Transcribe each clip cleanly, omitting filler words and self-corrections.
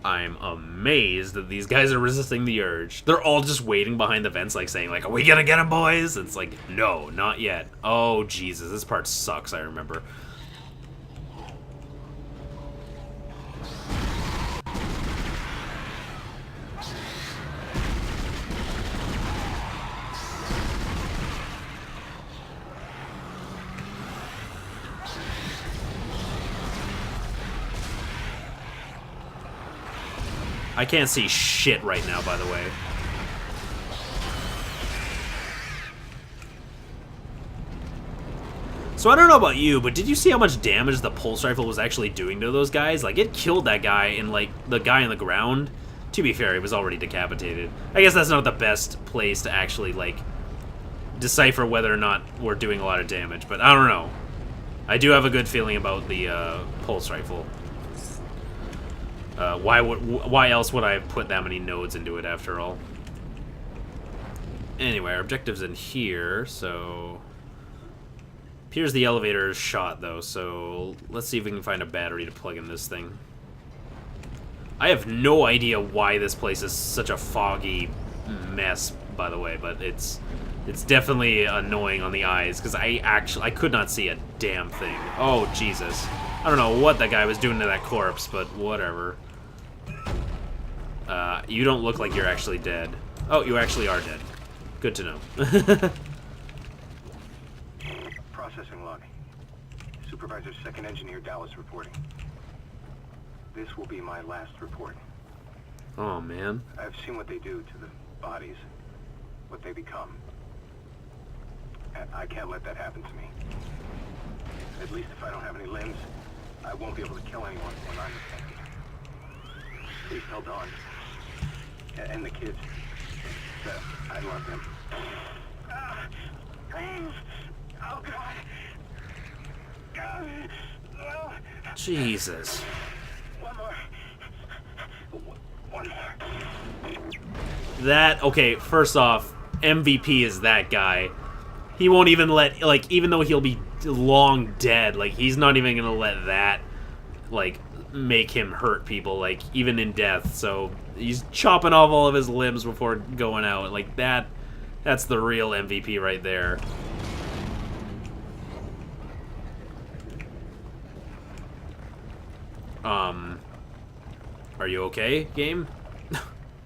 I'm amazed that these guys are resisting the urge. They're all just waiting behind the vents, like saying, like, "Are we gonna get him, boys?" It's like, no, not yet. Oh, Jesus, this part sucks, I remember. I can't see shit right now, by the way. So I don't know about you, but did you see how much damage the pulse rifle was actually doing to those guys? Like, it killed that guy and, like, the guy on the ground. To be fair, he was already decapitated. I guess that's not the best place to actually, like, decipher whether or not we're doing a lot of damage, but I don't know. I do have a good feeling about the pulse rifle. Why else would I have put that many nodes into it after all? Anyway, our objective's in here, so... Appears the elevator is shot, though, so let's see if we can find a battery to plug in this thing. I have no idea why this place is such a foggy mess, by the way, but it's definitely annoying on the eyes, because I could not see a damn thing. Oh, Jesus. I don't know what that guy was doing to that corpse, but whatever. You don't look like you're actually dead. Oh, you actually are dead. Good to know. Processing log. Supervisor Second Engineer Dallas reporting. This will be my last report. Oh, man. I've seen what they do to the bodies, what they become. And I can't let that happen to me. At least if I don't have any limbs, I won't be able to kill anyone when I'm infected. Please tell Dawn. And the kids that I love them. Please. Oh, God. God. No. Jesus. One more. One more. That, okay, first off, MVP is that guy. He won't even let, like, even though he'll be long dead, like, he's not even gonna let that, like, make him hurt people, like, even in death. So he's chopping off all of his limbs before going out. Like, that's the real MVP right there. Are you okay, game?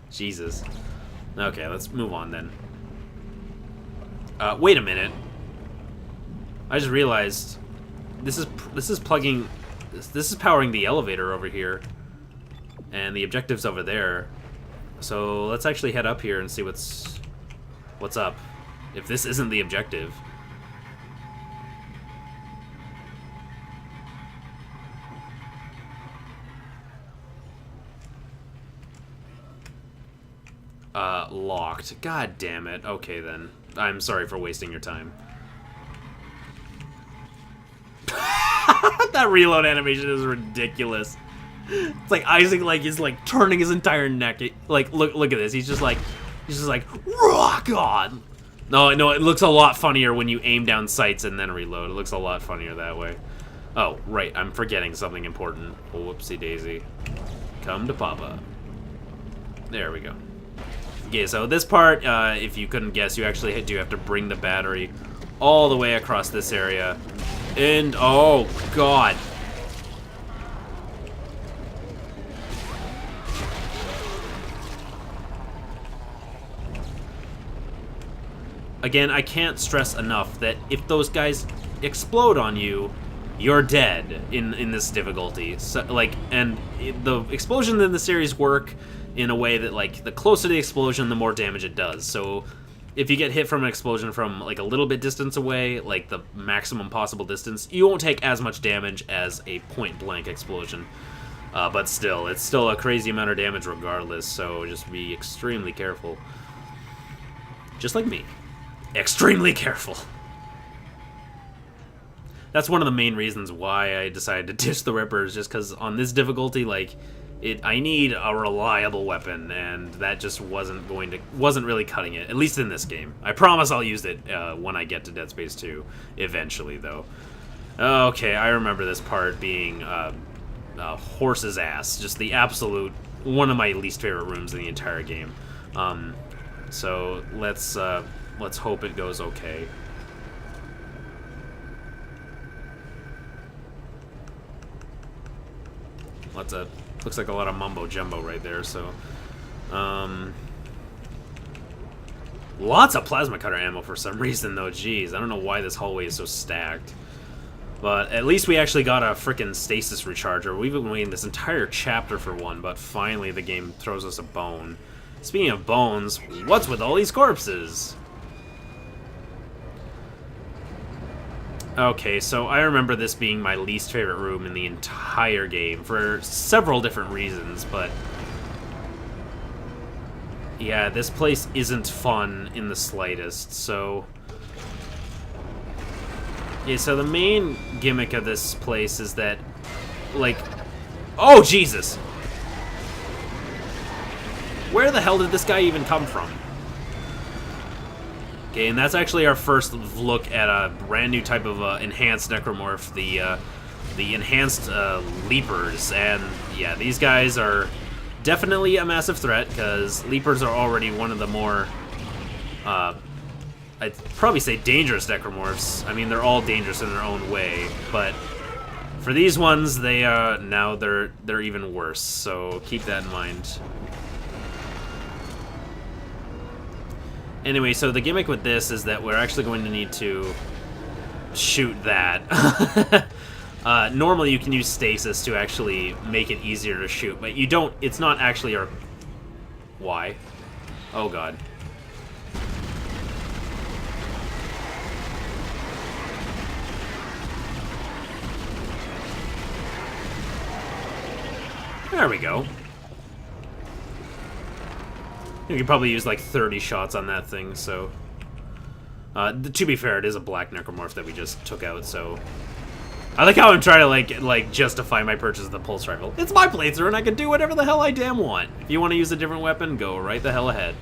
Jesus. Okay, let's move on then. Wait a minute. I just realized this is plugging. This is powering the elevator over here, and the objective's over there. So let's actually head up here and see what's up. If this isn't the objective. Locked. God damn it. Okay, then. I'm sorry for wasting your time. That reload animation is ridiculous. It's like Isaac, like, is like turning his entire neck. Like, look at this. He's just like, rock on. No, it looks a lot funnier when you aim down sights and then reload. It looks a lot funnier that way. Oh, right. I'm forgetting something important. Whoopsie daisy. Come to Papa. There we go. Okay, so this part, if you couldn't guess, you actually do have to bring the battery all the way across this area. And, oh, God. Again, I can't stress enough that if those guys explode on you, you're dead in this difficulty. So, like, and the explosions in the series work in a way that, like, the closer the explosion, the more damage it does. So if you get hit from an explosion from, like, a little bit distance away, like the maximum possible distance, you won't take as much damage as a point-blank explosion. But still, it's still a crazy amount of damage regardless, so just be extremely careful. Just like me. Extremely careful. That's one of the main reasons why I decided to ditch the Rippers, just because on this difficulty, like, I need a reliable weapon, and that just wasn't really cutting it, at least in this game. I promise I'll use it when I get to Dead Space 2, eventually, though. Okay, I remember this part being a horse's ass, just the absolute one of my least favorite rooms in the entire game. So let's hope it goes okay. Looks like a lot of mumbo jumbo right there. So, lots of plasma cutter ammo for some reason though. Jeez, I don't know why this hallway is so stacked. But at least we actually got a frickin' stasis recharger. We've been waiting this entire chapter for one, but finally the game throws us a bone. Speaking of bones, what's with all these corpses? Okay, so I remember this being my least favorite room in the entire game for several different reasons, but yeah, this place isn't fun in the slightest, so... Yeah, so the main gimmick of this place is that, like... Oh, Jesus! Where the hell did this guy even come from? Okay, and that's actually our first look at a brand new type of enhanced necromorph, the enhanced leapers. And yeah, these guys are definitely a massive threat, because leapers are already one of the more... I'd probably say dangerous necromorphs. I mean, they're all dangerous in their own way, but for these ones, now they're even worse. So keep that in mind. Anyway, so the gimmick with this is that we're actually going to need to shoot that. Normally, you can use stasis to actually make it easier to shoot, but you don't. It's not actually our. Why? Oh God. There we go. You could probably use like 30 shots on that thing, so... to be fair, it is a black necromorph that we just took out, so... I like how I'm trying to like justify my purchase of the pulse rifle. It's my playthrough and I can do whatever the hell I damn want. If you want to use a different weapon, go right the hell ahead.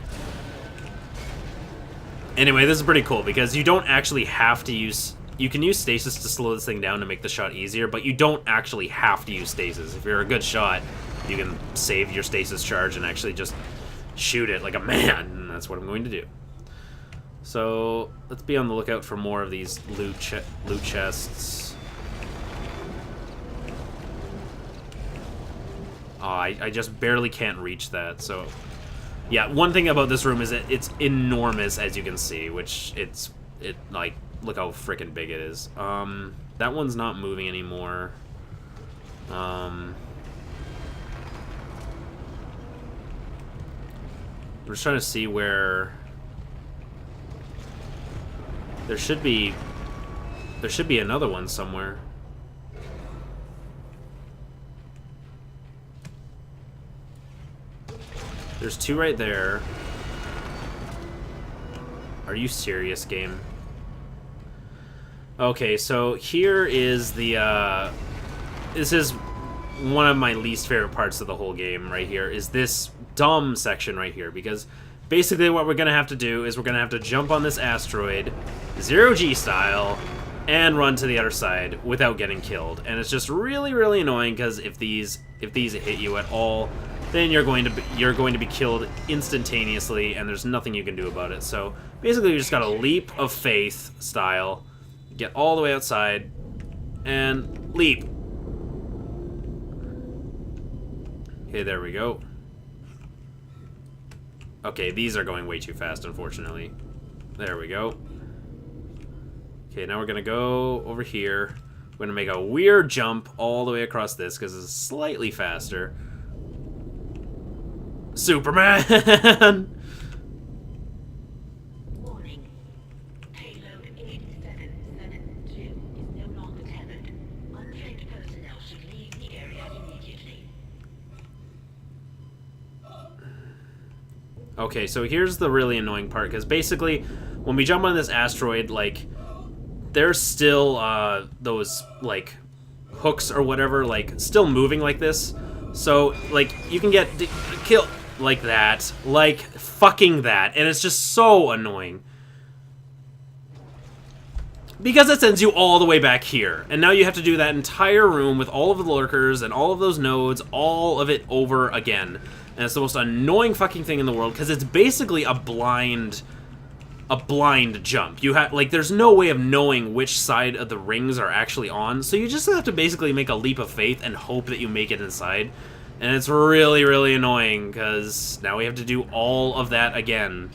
Anyway, this is pretty cool because you don't actually have to use... You can use stasis to slow this thing down to make the shot easier, but you don't actually have to use stasis. If you're a good shot, you can save your stasis charge and actually just shoot it like a man, and that's what I'm going to do. So, let's be on the lookout for more of these loot chests. Oh, I just barely can't reach that, so... Yeah, one thing about this room is that it's enormous, as you can see, which like... Look how freaking big it is. That one's not moving anymore. I'm just trying to see where... There should be another one somewhere. There's two right there. Are you serious, game? Okay, so here is the, this is one of my least favorite parts of the whole game right here, is this dumb section right here, because basically what we're going to have to do is we're going to have to jump on this asteroid, 0G style, and run to the other side without getting killed. And it's just really, really annoying, because if these hit you at all, then you're going to be killed instantaneously, and there's nothing you can do about it. So basically, you just got a leap of faith style. Get all the way outside, and leap. Okay, there we go. Okay, these are going way too fast, unfortunately. There we go. Okay, now we're gonna go over here. We're gonna make a weird jump all the way across this, because it's slightly faster. Superman! Okay, so here's the really annoying part, because basically, when we jump on this asteroid, like, there's still, those, like, hooks or whatever, like, still moving like this. So, like, you can get killed like that, like, fucking that, and it's just so annoying. Because it sends you all the way back here. And now you have to do that entire room with all of the lurkers and all of those nodes, all of it over again. And it's the most annoying fucking thing in the world, because it's basically a blind jump. You have, like, there's no way of knowing which side of the rings are actually on, so you just have to basically make a leap of faith and hope that you make it inside. And it's really, really annoying, because now we have to do all of that again.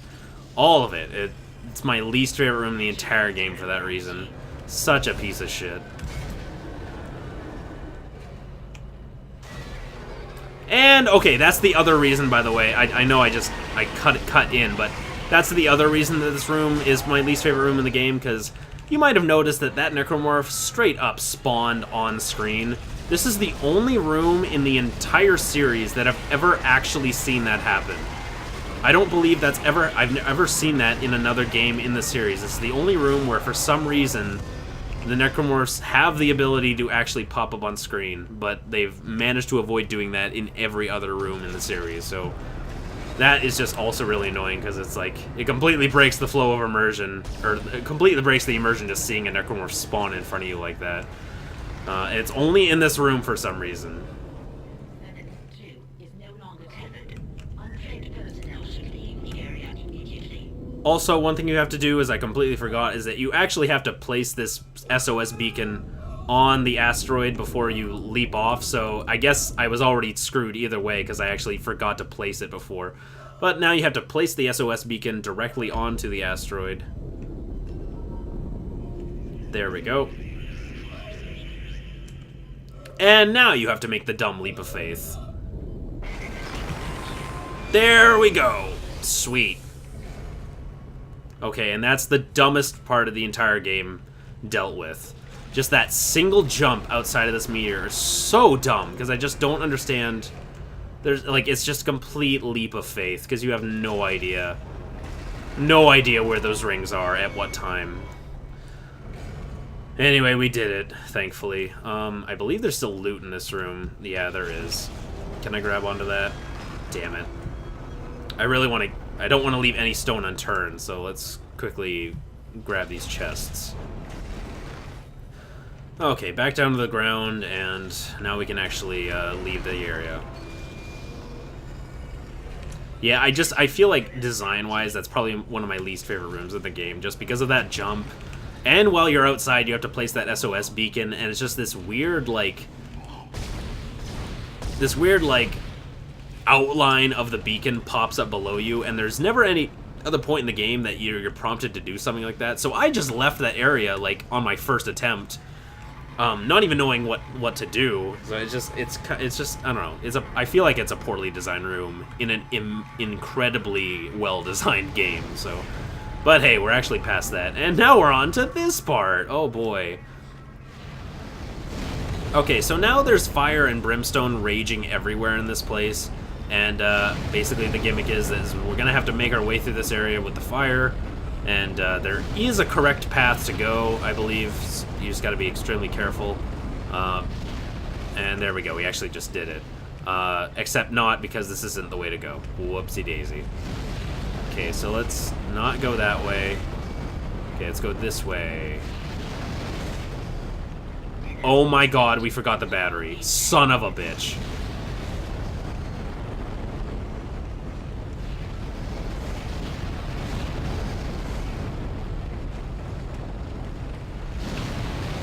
All of it. It's my least favorite room in the entire game for that reason. Such a piece of shit. And, okay, that's the other reason, by the way. I know I cut in, but that's the other reason that this room is my least favorite room in the game, because you might have noticed that necromorph straight up spawned on screen. This is the only room in the entire series that I've ever actually seen that happen. I don't believe I've never seen that in another game in the series. It's the only room where, for some reason, the necromorphs have the ability to actually pop up on screen, but they've managed to avoid doing that in every other room in the series, so that is just also really annoying, because it's like, it completely breaks the flow of immersion, or it completely breaks the immersion just seeing a necromorph spawn in front of you like that. It's only in this room for some reason. Also, one thing you have to do, is I completely forgot, is that you actually have to place this SOS beacon on the asteroid before you leap off, so I guess I was already screwed either way, because I actually forgot to place it before. But now you have to place the SOS beacon directly onto the asteroid. There we go. And now you have to make the dumb leap of faith. There we go. Sweet. Okay, and that's the dumbest part of the entire game dealt with. Just that single jump outside of this meteor is so dumb, because I just don't understand. There's, like, it's just a complete leap of faith, because you have no idea. No idea where those rings are at what time. Anyway, we did it, thankfully. I believe there's still loot in this room. Yeah, there is. Can I grab onto that? Damn it. I don't want to leave any stone unturned, so let's quickly grab these chests. Okay, back down to the ground, and now we can actually leave the area. Yeah, I feel like design-wise, that's probably one of my least favorite rooms in the game, just because of that jump. And while you're outside, you have to place that SOS beacon, and it's just this weird, like, outline of the beacon pops up below you, and there's never any other point in the game that you're prompted to do something like that. So I just left that area, like, on my first attempt, not even knowing what to do. So it's just I don't know. I feel like it's a poorly designed room in an incredibly well designed game. So, but hey, we're actually past that, and now we're on to this part. Oh boy. Okay, so now there's fire and brimstone raging everywhere in this place. And basically the gimmick is we're going to have to make our way through this area with the fire. And there is a correct path to go, I believe. You just got to be extremely careful. And there we go. We actually just did it. Except not, because this isn't the way to go. Whoopsie daisy. Okay, so let's not go that way. Okay, let's go this way. Oh my god, we forgot the battery. Son of a bitch.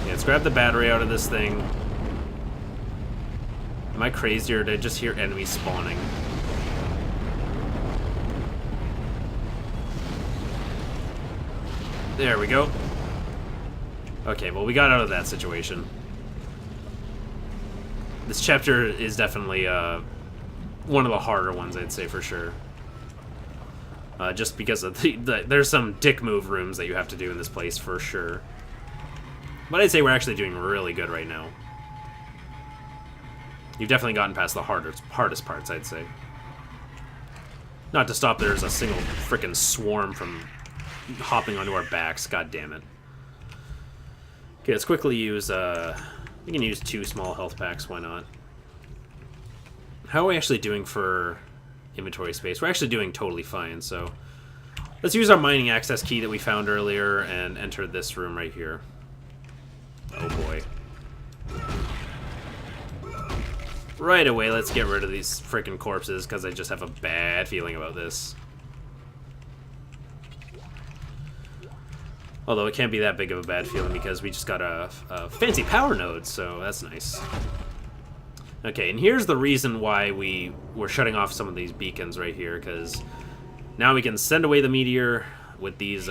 Let's grab the battery out of this thing. Am I crazy, or did I just hear enemies spawning? There we go. Okay, well, we got out of that situation. This chapter is definitely one of the harder ones, I'd say, for sure. Just because of there's some dick move rooms that you have to do in this place, for sure. But I'd say we're actually doing really good right now. You've definitely gotten past the hardest parts, I'd say. Not to stop there's a single frickin' swarm from hopping onto our backs. God damn it. Okay, let's quickly use, we can use 2 small health packs, why not? How are we actually doing for inventory space? We're actually doing totally fine, so Let's use our mining access key that we found earlier and enter this room right here. Oh boy. Right away, let's get rid of these freaking corpses, because I just have a bad feeling about this. Although it can't be that big of a bad feeling, because we just got a fancy power node, so that's nice. Okay, and here's the reason why we're shutting off some of these beacons right here, because now we can send away the meteor with these,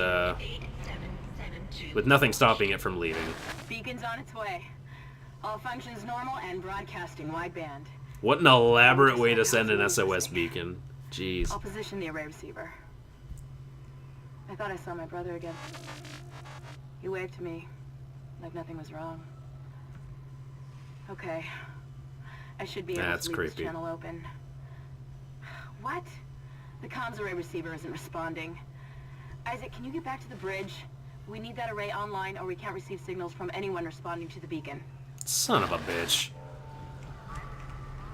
with nothing stopping it from leaving. Beacon's on its way. All functions normal and broadcasting wideband. What an elaborate way to send an SOS beacon. Jeez. I'll position the array receiver. I thought I saw my brother again. He waved to me, like nothing was wrong. Okay. I should be able That's to leave this creepy. channel open. What? The comms array receiver isn't responding. Isaac, can you get back to the bridge? We need that array online or we can't receive signals from anyone responding to the beacon. Son of a bitch.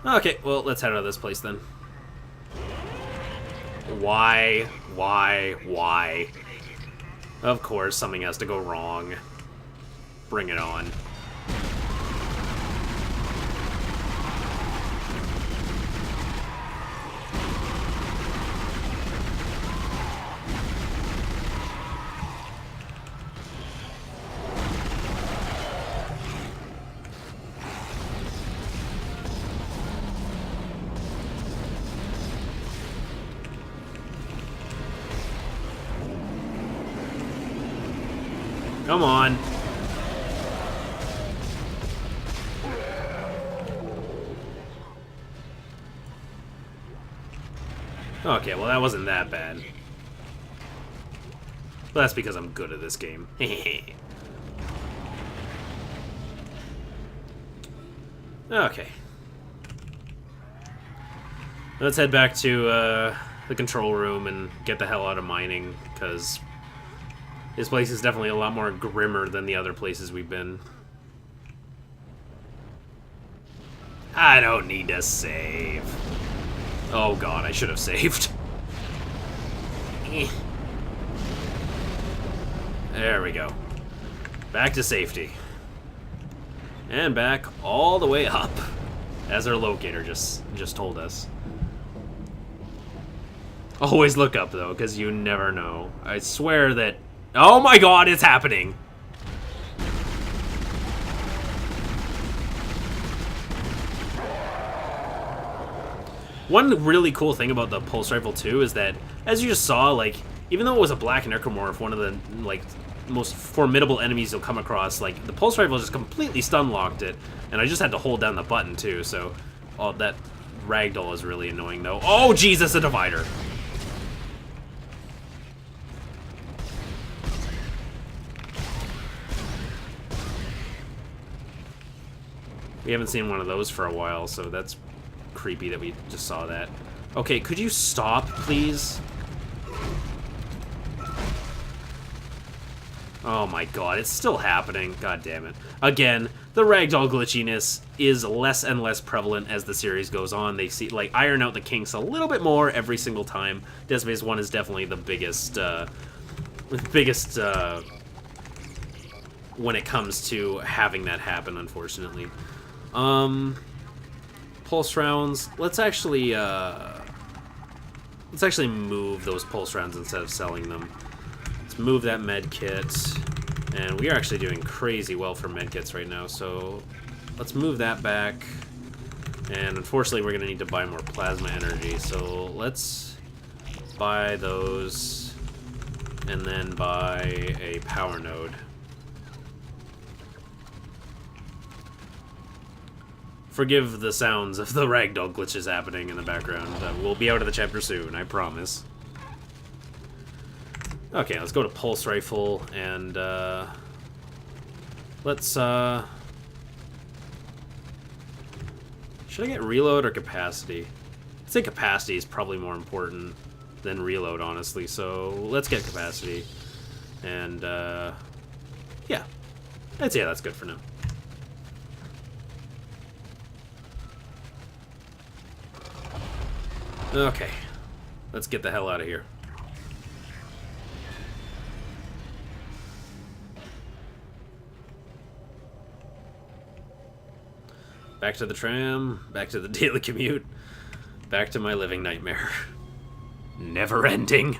Okay, well, let's head out of this place then. Why? Of course, something has to go wrong. Bring it on. Come on. Okay, well that wasn't that bad. Well, that's because I'm good at this game. Okay. Let's head back to the control room and get the hell out of mining, because this place is definitely a lot more grimmer than the other places we've been. I don't need to save. Oh god, I should have saved. There we go. Back to safety. And back all the way up, as our locator just told us. Always look up, though, because you never know. I swear that... Oh my god, it's happening! One really cool thing about the pulse rifle, too, is that, as you just saw, like, even though it was a black necromorph, one of the, like, most formidable enemies you'll come across, like, the pulse rifle just completely stun-locked it, and I just had to hold down the button, too, so... Oh, that ragdoll is really annoying, though. Oh, Jesus, a divider! We haven't seen one of those for a while, so that's creepy that we just saw that. Okay, could you stop, please? Oh my god, it's still happening. God damn it. Again, the ragdoll glitchiness is less and less prevalent as the series goes on. They see, like, iron out the kinks a little bit more every single time. Dead Space 1 is definitely the biggest, when it comes to having that happen, unfortunately. Pulse rounds. Let's actually move those pulse rounds instead of selling them. Let's move that med kit, and we are actually doing crazy well for med kits right now. So let's move that back, and unfortunately, we're gonna need to buy more plasma energy. So let's buy those, and then buy a power node. Forgive the sounds of the ragdoll glitches happening in the background. We'll be out of the chapter soon, I promise. Okay, let's go to pulse rifle, and let's should I get reload or capacity? I think capacity is probably more important than reload, honestly, so let's get capacity. And yeah, I'd say that's good for now. Okay, let's get the hell out of here. Back to the tram, back to the daily commute, back to my living nightmare. Never ending.